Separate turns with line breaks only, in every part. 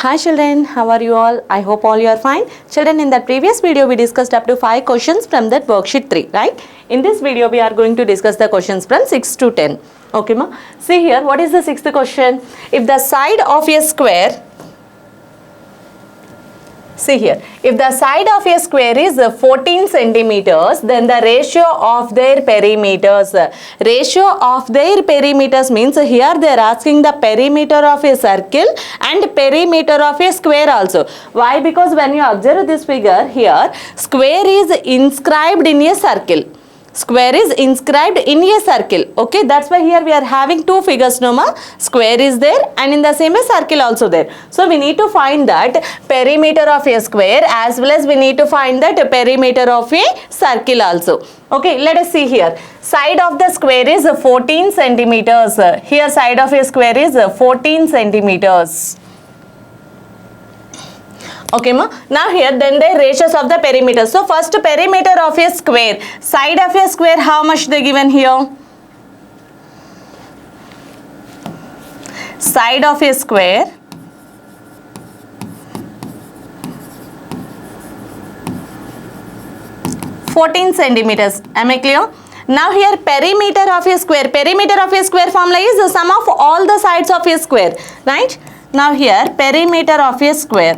Hi children, how are you all? I hope all you are fine. Children, in that previous video we discussed up to 5 questions from that worksheet 3, right? In this video we are going to discuss the questions from 6 to 10. Okay ma? See here, what is the 6th question? If the side of a square, see here, if the side of a square is 14 centimeters, then the ratio of their perimeters means here they are asking the perimeter of a circle and perimeter of a square also. Why? Because when you observe this figure here, square is inscribed in a circle. Square is inscribed in a circle. Okay, that's why here we are having two figures, no ma? Square is there and in the same circle also there. So we need to find that perimeter of a square as well as we need to find that perimeter of a circle also. Okay, let us see here. Side of the square is 14 centimeters. Here side of a square is 14 centimeters. Okay ma? Now here then the ratios of the perimeter. So first perimeter of a square. Side of a square, how much they given here? Side of a square, (14 centimeters). Am I clear? Now here perimeter of a square. Perimeter of a square formula is the sum of all the sides of a square. Right? Now here perimeter of a square,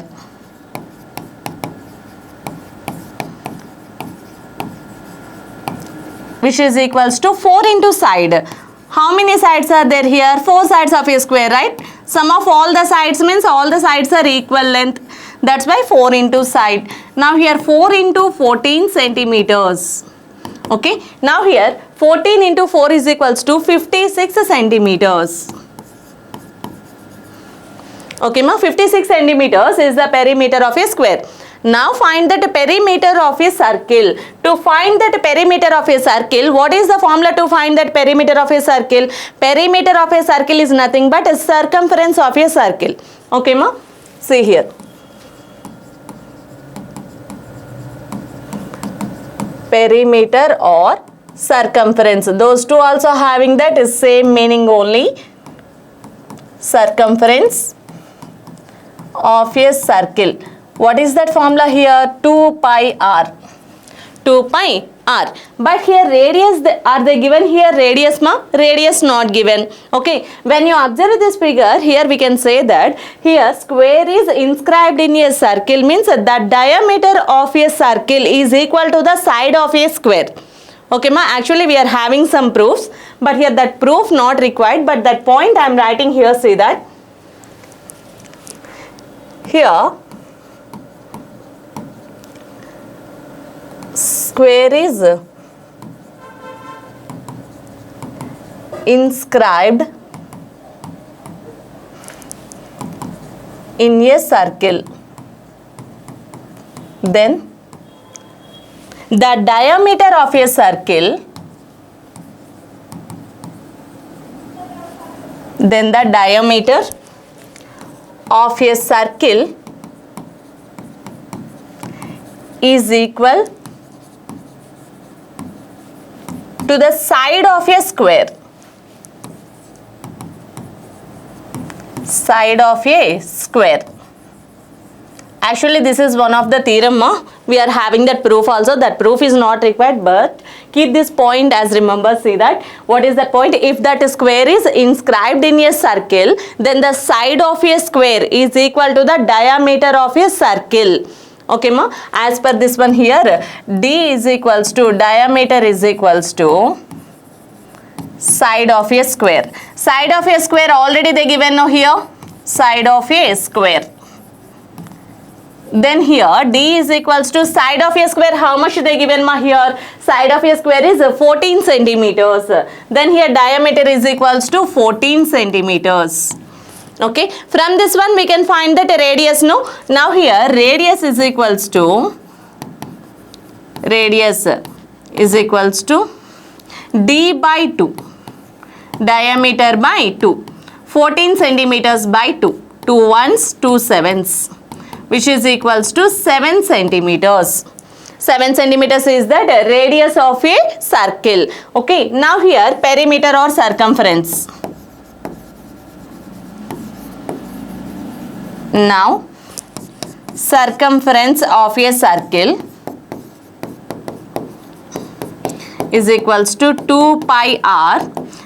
which is equals to 4 into side. How many sides are there here? 4 sides of a square, right? Sum of all the sides means all the sides are equal length. That's why 4 into side. Now here 4 into 14 centimeters. Okay. Now here 14 into 4 is equals to 56 centimeters. Okay ma, 56 centimeters is the perimeter of a square. Now find that perimeter of a circle. To find that perimeter of a circle, what is the formula to find that perimeter of a circle? Perimeter of a circle is nothing but a circumference of a circle. Okay ma? See here. Perimeter or circumference. Those two also having that is same meaning only. Circumference of a circle. What is that formula here? 2 pi r. 2 pi r. But here radius, are they given here radius ma? Radius not given. Okay. When you observe this figure, here we can say that here square is inscribed in a circle means that diameter of a circle is equal to the side of a square. Okay ma? Actually we are having some proofs, but here that proof not required, but that point I am writing here. See that here square is inscribed in a circle, then the diameter of a circle, then the diameter of a circle is equal to the side of a square. Side of a square. Actually this is one of the theorem. We are having that proof also. That proof is not required, but keep this point as remember. See that. What is that point? If that square is inscribed in a circle, then the side of a square is equal to the diameter of a circle. Okay ma? As per this one here, D is equals to diameter is equals to side of a square. Side of a square already they given now here. Side of a square. Then here D is equals to side of a square. How much they given ma here? Side of a square is 14 centimeters. Then here diameter is equals to 14 centimeters. Okay, from this one we can find that radius, no? Now here radius is equals to D by 2, diameter by 2, 14 centimeters by 2, 2 ones, 2 sevens, which is equals to 7 centimeters. 7 centimeters is the radius of a circle. Okay, now here perimeter or circumference. Now circumference of a circle is equals to 2 pi r,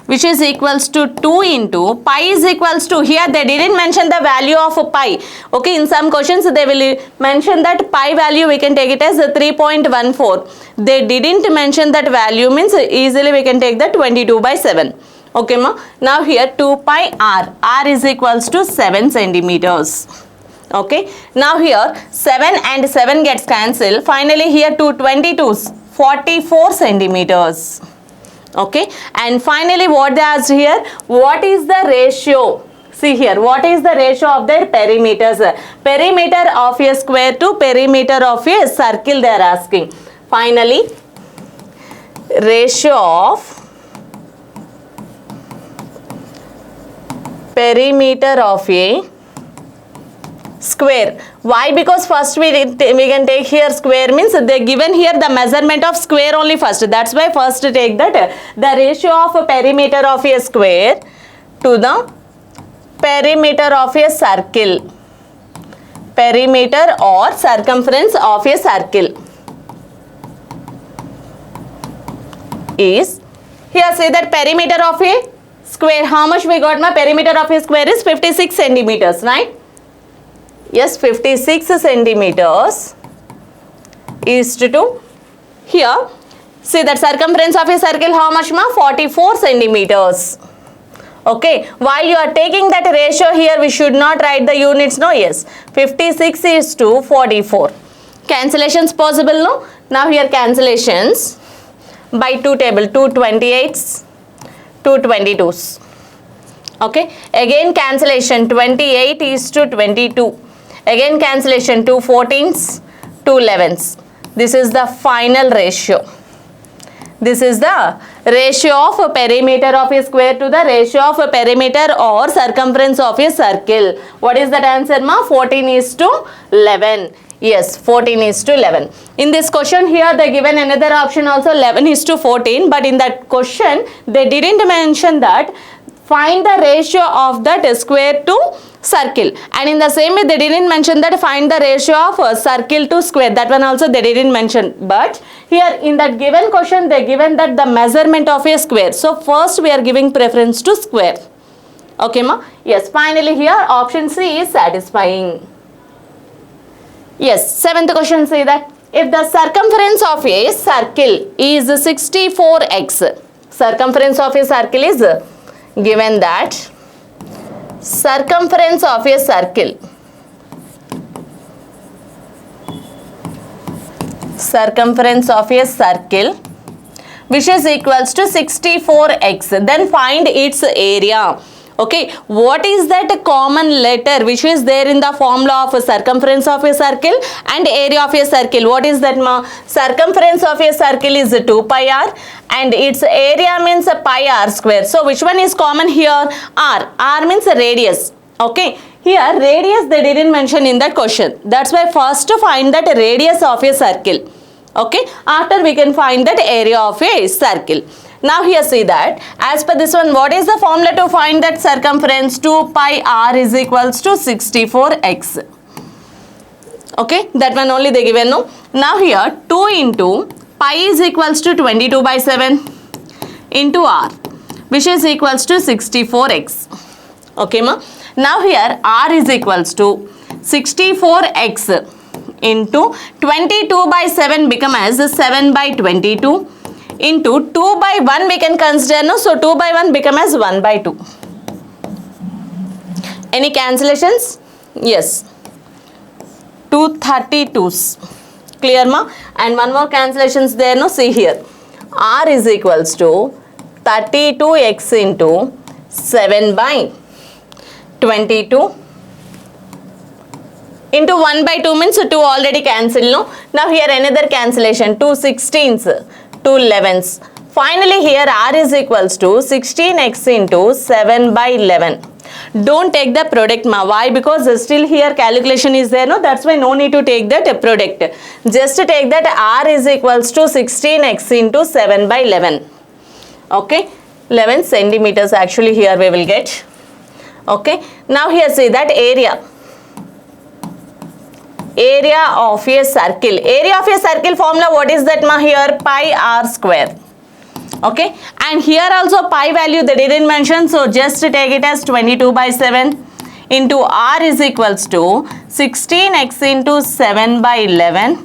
which is equals to 2 into pi is equals to, here they didn't mention the value of pi. Okay, in some questions they will mention that pi value we can take it as 3.14. They didn't mention that value, means easily we can take that 22/7. Okay ma. Now here 2 pi r is equals to 7 centimeters. Okay, now here 7 and 7 gets cancelled. Finally here 2 22s, 44 centimeters. Okay, and finally what they asked here, what is the ratio? See here, what is the ratio of their perimeters? Perimeter of a square to perimeter of a circle they are asking. Finally, ratio of perimeter of a square. Why? Because first we can take here square, means they given here the measurement of square only first. That's why first take that the ratio of a perimeter of a square to the perimeter of a circle. Perimeter or circumference of a circle is, here say that perimeter of a square, how much we got? My perimeter of a square is 56 centimeters, right? Yes, 56 centimeters is to here. See that circumference of a circle, how much ma? 44 centimeters. Okay, while you are taking that ratio here, we should not write the units, no? Yes, 56 is to 44. Cancellations possible, no? Now here cancellations by 2 table, 2 28s, 2 22s. Okay, again cancellation 28 is to 22. Again cancellation 2 14s, 2 11s. This is the final ratio. This is the ratio of a perimeter of a square to the ratio of a perimeter or circumference of a circle. What is that answer ma? 14 is to 11. Yes, 14 is to 11. In this question here they given another option also, 11 is to 14, but in that question they didn't mention that find the ratio of that square to circle, and in the same way they didn't mention that find the ratio of circle to square. That one also they didn't mention, but here in that given question they given that the measurement of a square. So first we are giving preference to square. Okay ma? Yes, finally here option C is satisfying. Yes, seventh question say that if the circumference of a circle is 64x, circumference of a circle is given that circumference of a circle, which is equals to 64x, then find its area. Okay, what is that common letter which is there in the formula of a circumference of a circle and area of a circle? What is that ma? Circumference of a circle is 2 pi r and its area means pi r square. So which one is common here? R. R means radius. Okay, here radius they didn't mention in that question. That's why first to find that radius of a circle. Okay, after we can find that area of a circle. Now here see that as per this one, what is the formula to find that circumference? 2 pi r is equals to 64x. Okay, that one only they given, no? Now here 2 into pi is equals to 22/7 into r, which is equals to 64x. Okay ma? Now here r is equals to 64x into 22/7 become as 7/22 into 2/1 we can consider, no? So 2/1 become as 1/2. Any cancellations? Yes, 232s. Clear ma? And one more cancellations there, no? See here, r is equals to 32x into 7/22 into 1/2 means 2 already cancelled, no? Now here another cancellation, 2 16s, 2 11s. Finally here r is equals to 16x into 7/11. Don't take the product ma. Why? Because still here calculation is there, no? That's why no need to take that product. Just take that r is equals to 16x into 7/11. Okay, 11 centimeters actually here we will get. Okay, now here see that area. area of a circle. Area of a circle formula, what is that ma here? Pi r square. Okay, and here also pi value they didn't mention, so just take it as 22/7 into r is equals to 16x into 7/11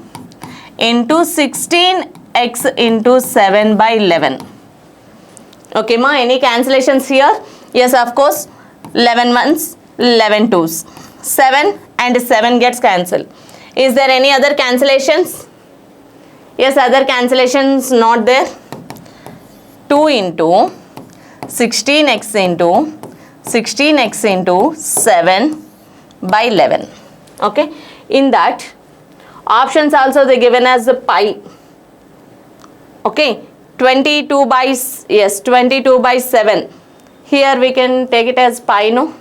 into 16x into 7/11. Okay ma, any cancellations here? Yes, of course. 11 ones, 11 twos, 7 and 7 gets cancelled. Is there any other cancellations? Yes, other cancellations not there. 2 into 16x into 16x into 7/11. Okay, in that options also they given as the pi. Okay, 22/7. Here we can take it as pi, no?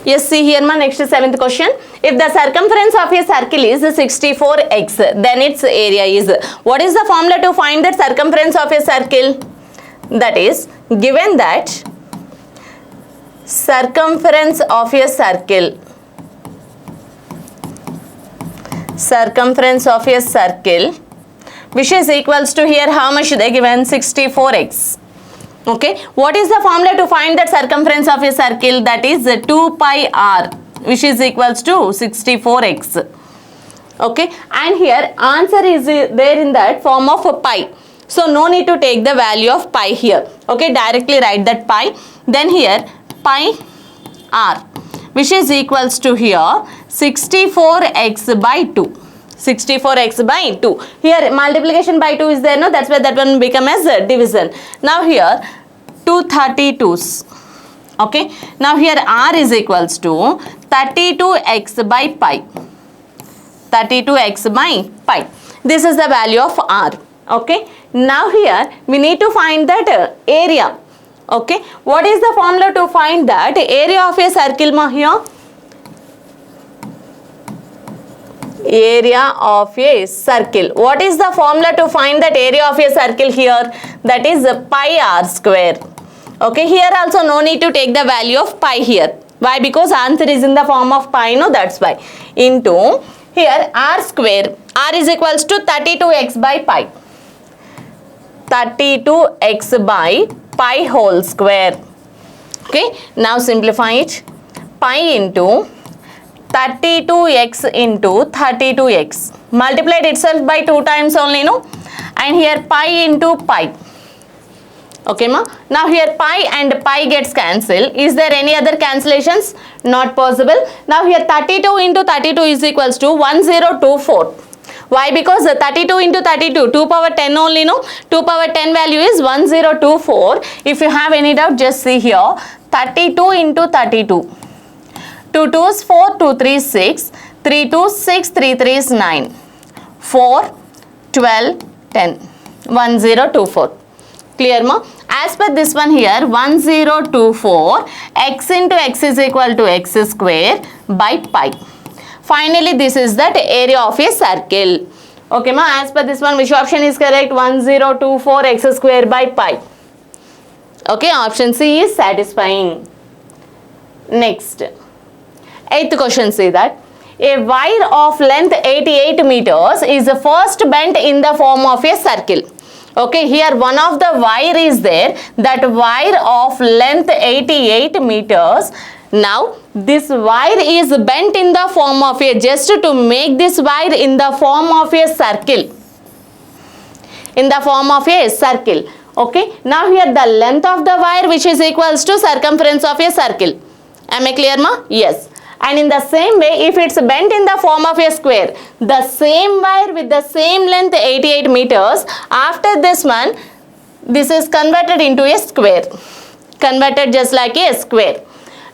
Yes, see here ma, next 7th question. If the circumference of a circle is 64x, then its area is. What is the formula to find that circumference of a circle? That is, given that circumference of a circle, which is equals to here how much they given? 64x. Okay, what is the formula to find that circumference of a circle? That is 2 pi r, which is equals to 64x. Okay, and here answer is there in that form of a pi, so no need to take the value of pi here. Okay, directly write that pi. Then here pi r, which is equals to here 64x/2. 64x/2. Here multiplication by 2 is there, no? That's why that one become as a division. Now here 232s. Okay, now here r is equals to 32x/pi. 32x/pi. This is the value of r. Okay, now here we need to find that area. Okay, what is the formula to find that area of a circle ma here? Area of a circle. What is the formula to find that area of a circle here? That is pi r square. Okay, here also no need to take the value of pi here. Why? Because answer is in the form of pi, no? That's why. Into here r square. R is equals to 32x/pi. 32x/pi whole square. Okay, now simplify it. Pi into 32x into 32x. Multiplied itself by 2 times only, no? And here pi into pi. Okay ma. Now here pi and pi gets cancelled. Is there any other cancellations? Not possible. Now here 32 into 32 is equals to 1024. Why? Because 32 into 32, 2 power 10 only, no? 2 power 10 value is 1024. If you have any doubt, just see here. 32 into 32. 2 2s 4, 2 3 6, 3 2 6, 3 3 is 9, 4, 12, 10, 1024. Clear ma? As per this one here, 1024, x into x is equal to x square by pi. Finally, this is that area of a circle. Okay ma, as per this one, which option is correct? 1024 x square by pi. Okay, option C is satisfying. Next. 8th question, say that a wire of length 88 meters is first bent in the form of a circle. Okay, here one of the wire is there, that wire of length 88 meters. Now this wire is bent in the form of a, just to make this wire in the form of a circle. In the form of a circle. Okay, now here the length of the wire, which is equals to circumference of a circle. Am I clear ma? Yes. And in the same way, if it's bent in the form of a square, the same wire with the same length 88 meters, after this one, this is converted into a square. Converted just like a square.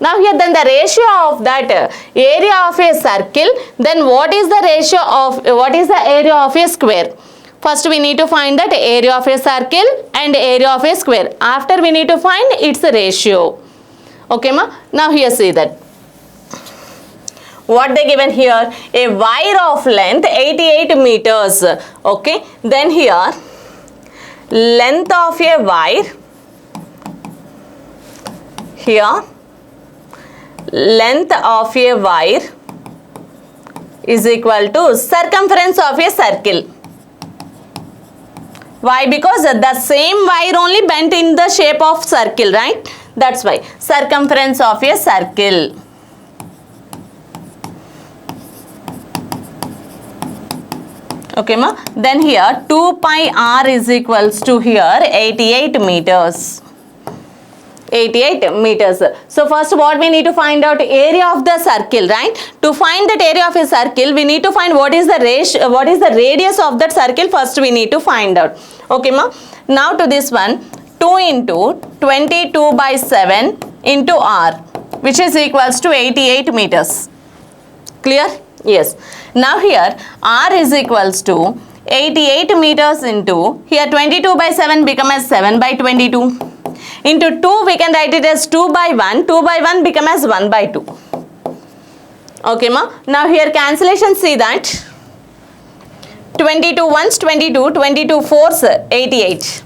Now here then the ratio of that area of a circle, then what is the area of a square? First we need to find that area of a circle and area of a square. After we need to find its ratio. Okay ma? Now here see that. What they given here? A wire of length 88 meters. Okay. Then here length of a wire. Here length of a wire is equal to circumference of a circle. Why? Because the same wire only bent in the shape of circle, right? That's why circumference of a circle. Okay ma? Then here 2 pi r is equals to here 88 meters. 88 meters. So first what we need to find out? Area of the circle, right? To find that area of a circle, we need to find what is the ratio, what is the radius of that circle. First we need to find out. Okay ma? Now to this one, 2 into 22 by 7 into r, which is equals to 88 meters. Clear? Yes. Now here r is equals to 88 meters into, here 22 by 7 become as 7 by 22. Into 2 we can write it as 2 by 1. 2 by 1 become as 1 by 2. Okay ma? Now here cancellation, see that. 22 ones 22, 22 fours 88.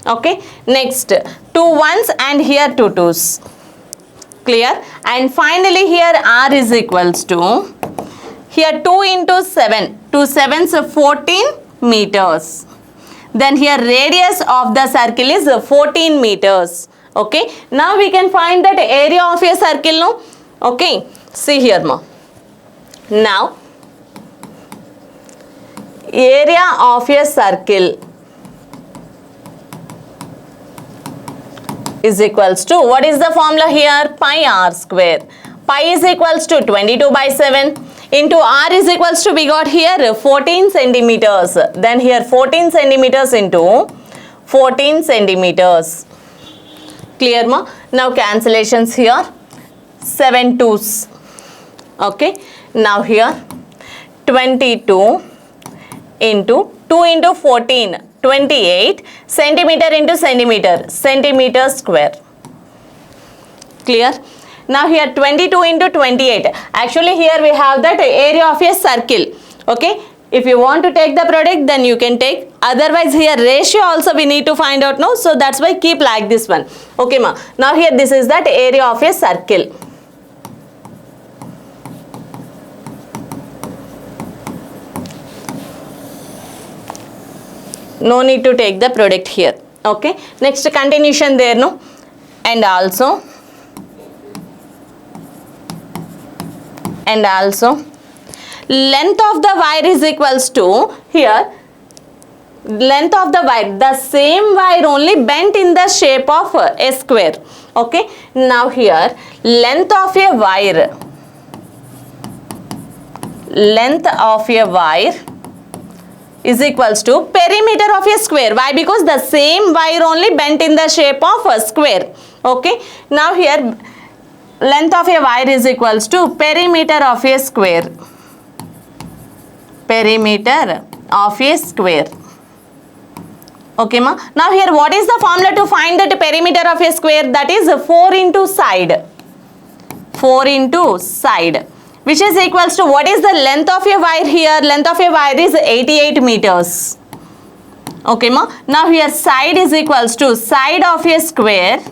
Okay. Next 2 ones and here 2 twos. Clear? And finally here r is equals to, here 2 into 7. 2 sevens 14 meters. Then here radius of the circle is 14 meters. Okay. Now we can find that area of a circle, no? Okay. See here ma. Now area of a circle is equals to, what is the formula here? Pi r square. Pi is equals to 22 by 7. Into r is equals to, we got here 14 centimeters. Then here 14 centimeters into 14 centimeters. Clear ma? Now cancellations here. 7 twos. Okay. Now here 22 into 2 into 14. 28 centimeter into centimeter. Centimeter square. Clear? Now here 22 into 28. Actually here we have that area of a circle. Okay. If you want to take the product, then you can take. Otherwise here ratio also we need to find out, no? So that's why keep like this one. Okay ma. Now here this is that area of a circle. No need to take the product here. Okay. Next continuation there, no? And also length of the wire is equals to, here length of the wire, the same wire only bent in the shape of a square. Okay. Now here length of a wire is equals to perimeter of a square. Why? Because the same wire only bent in the shape of a square. Okay. Now here length of a wire is equals to perimeter of a square. Perimeter of a square. Okay ma. Now here what is the formula to find that perimeter of a square? That is 4 into side. 4 into side. Which is equals to, what is the length of a wire here? Length of a wire is 88 meters. Okay ma. Now here side is equals to, side of a square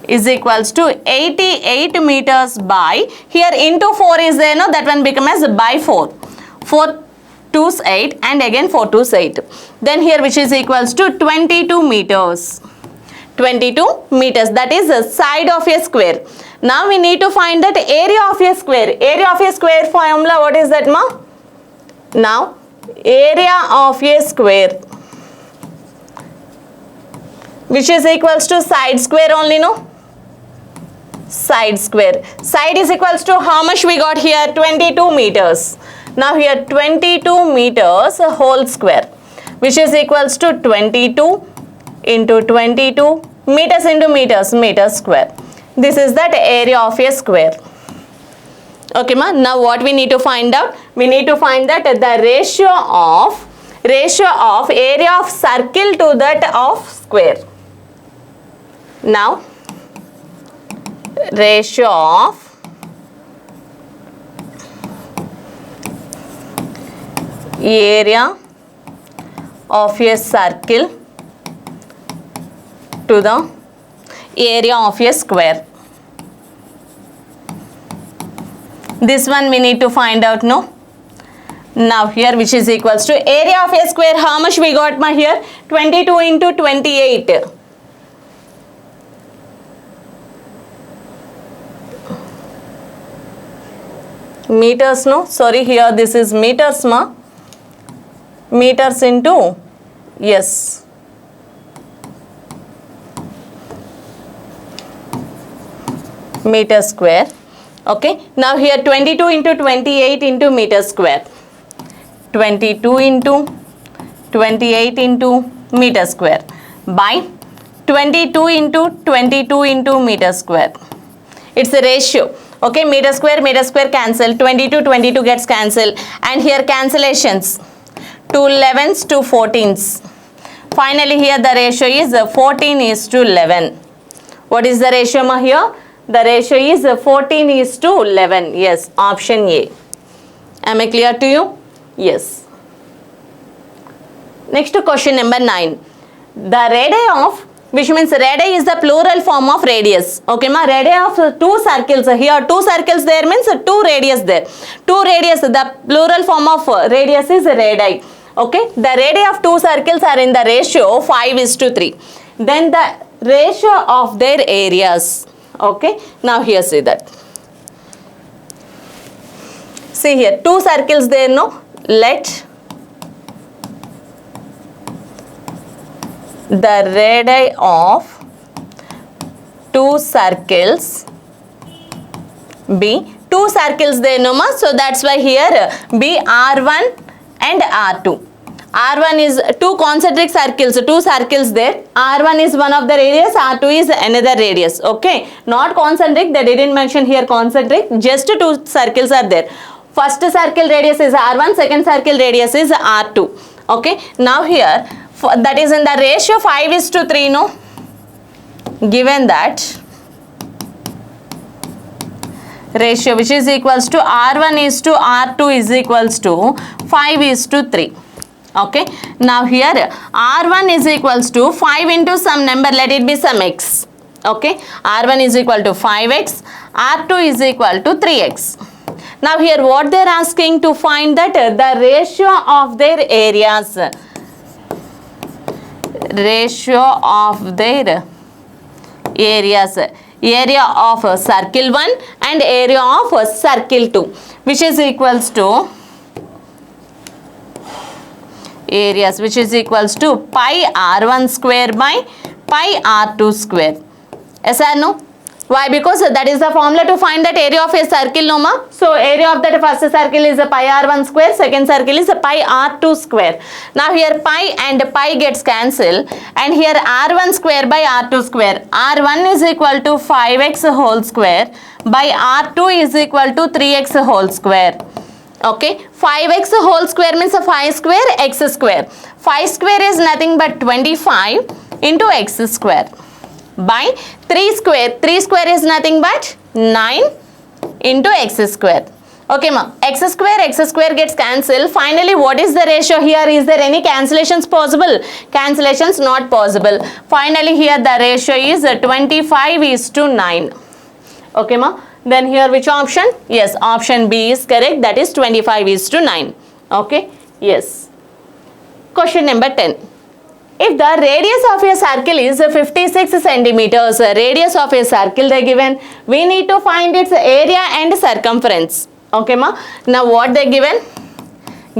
is equals to 88 meters by, here into 4 is there, no? That one become as by 4. 4 2's 8 and again 4 2's 8. Then here which is equals to 22 meters. 22 meters. That is the side of a square. Now we need to find that area of a square. Area of a square formula, what is that ma? Now area of a square, which is equals to side square only, no? side square. Side is equals to how much we got here? 22 meters. Now here 22 meters whole square, which is equals to 22 into 22 meters into meters, meter square. This is that area of a square. Okay, ma. Now what we need to find out? We need to find that the ratio of area of circle to that of square. Now ratio of area of a circle to the area of a square. This one we need to find out, no? Now here, which is equals to area of a square, how much we got ma here? 22 into 28. Meters, no? Sorry, here this is meters ma. Meters into, yes, meter square. Okay, now here 22 into 28 into meter square. 22 into 28 into meter square by 22 into 22 into meter square. It's a ratio. Okay, meter square cancel. 22 gets cancelled, and here cancellations. 2 11s, 2 14s. Finally here the ratio is 14 is to 11. What is the ratio ma here? The ratio is 14 is to 11. Yes, option A. Am I clear to you? Yes. Next to question number 9. The radii of, which means radii is the plural form of radius. Okay ma, radii of two circles. Here two circles there means two radius there. Two radius, the plural form of radius is radii. Okay, the radii of two circles are in the ratio 5 is to 3. Then the ratio of their areas. Okay, now here see that. See here, two circles there, no? Let the radii of two circles be, two circles there, no ma? So that's why here be R1 and R2. R1 is two concentric circles, two circles there. R1 is one of the radius, R2 is another radius. Okay, not concentric, they didn't mention here concentric, just two circles are there. First circle radius is R1, second circle radius is R2. Okay, now here, that is in the ratio 5 is to 3, no? Given that ratio, which is equals to R1 is to R2 is equals to 5 is to 3. Okay, now here R1 is equals to 5 into some number, let it be some x. Okay, R1 is equal to 5x, R2 is equal to 3x. Now here what they are asking to find that the ratio of their areas. Ratio of their areas. Area of circle 1 and area of circle 2, which is equals to areas, which is equals to pi r1 square by pi r2 square. Yes or no? Why? Because that is the formula to find that area of a circle, no ma? So area of that first circle is a pi r1 square, second circle is a pi r2 square. Now here pi and pi gets cancelled, and here r1 square by r2 square. R1 is equal to 5x whole square by r2 is equal to 3x whole square. Okay, 5x whole square means 5 square x square. 5 square is nothing but 25 into x square by 3 square. 3 square is nothing but 9 into x square. Okay ma, x square gets cancelled. Finally, what is the ratio here? Is there any cancellations possible? Cancellations not possible. Finally, here the ratio is 25 is to 9. Okay ma. Then here which option? Yes, option B is correct. That is 25 is to 9. Okay. Yes. Question number 10. If the radius of a circle is 56 centimeters, radius of a circle they given, we need to find its area and circumference. Okay ma. Now what they given?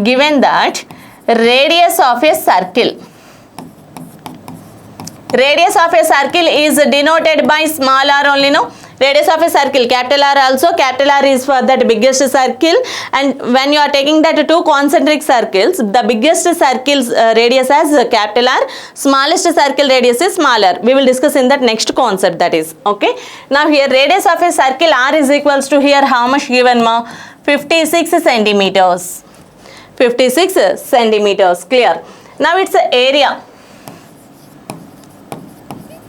Given that radius of a circle. Radius of a circle is denoted by small r only, no? Radius of a circle, capital R also, capital R is for that biggest circle, and when you are taking that two concentric circles, the biggest circle's radius as capital R, smallest circle radius is smaller. We will discuss in that next concept, that is, okay. Now here radius of a circle R is equals to here how much given ma? 56 centimeters. 56 centimeters, clear. Now its area.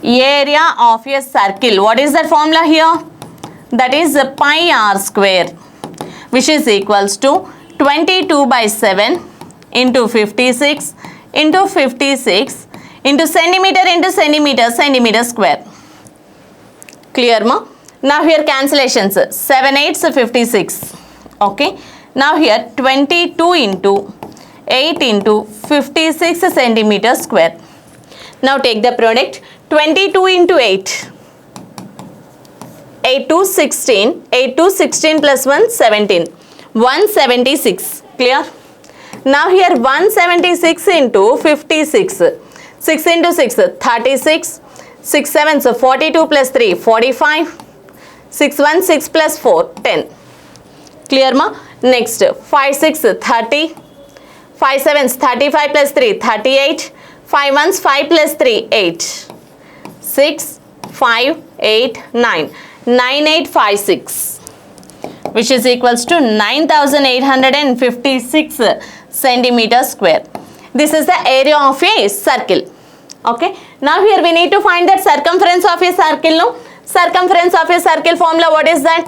Area of a circle, what is that formula here? That is pi r square, which is equals to 22 by 7 into 56 into 56 into centimeter square. Clear ma? Now here cancellations, 7 8s 56. Okay. Now here 22 into 8 into 56 centimeter square. Now take the product. 22 into 8. 8 to 16. 8 to 16 plus 1, 17. 176. Clear? Now here 176 into 56. 6 into 6, 36. 6 7s, 42 plus 3, 45. 6 1, 6 plus 4, 10. Clear ma? Next, 5 6, 30. 5 7s, 35 plus 3, 38. 5 1s, 5 plus 3, 8. 6, 5, 8, 9. 9856, which is equals to 9856 centimeter square. This is the area of a circle. Okay. Now here we need to find that circumference of a circle. No? Circumference of a circle formula, what is that?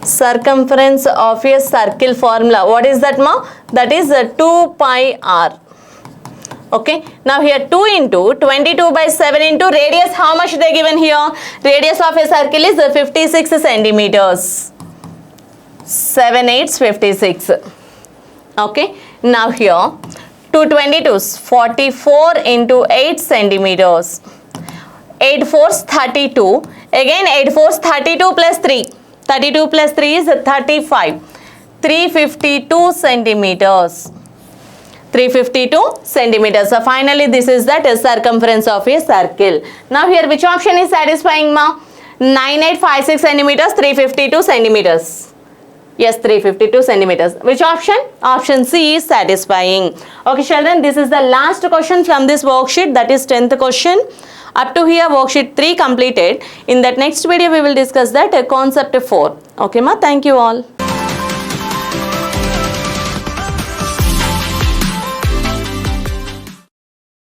Circumference of a circle formula, what is that ma? That is 2 pi r. Okay. Now here 2 into 22 by 7 into radius, how much they given here? Radius of a circle is 56 centimeters. 7 8s 56. Okay. Now here 2 22s 44 into 8 centimeters. 8 4s 32. Again 8 4s 32 plus 3. 32 plus 3 is 35. 352 centimeters. 352 centimeters. So finally this is that circumference of a circle. Now here which option is satisfying ma? 9856 centimeters, 352 centimeters. Yes, 352 centimeters. Which option? Option C is satisfying. Okay children, this is the last question from this worksheet, that is 10th question. Up to here worksheet 3 completed. In that next video we will discuss that concept 4. Okay ma, thank you all.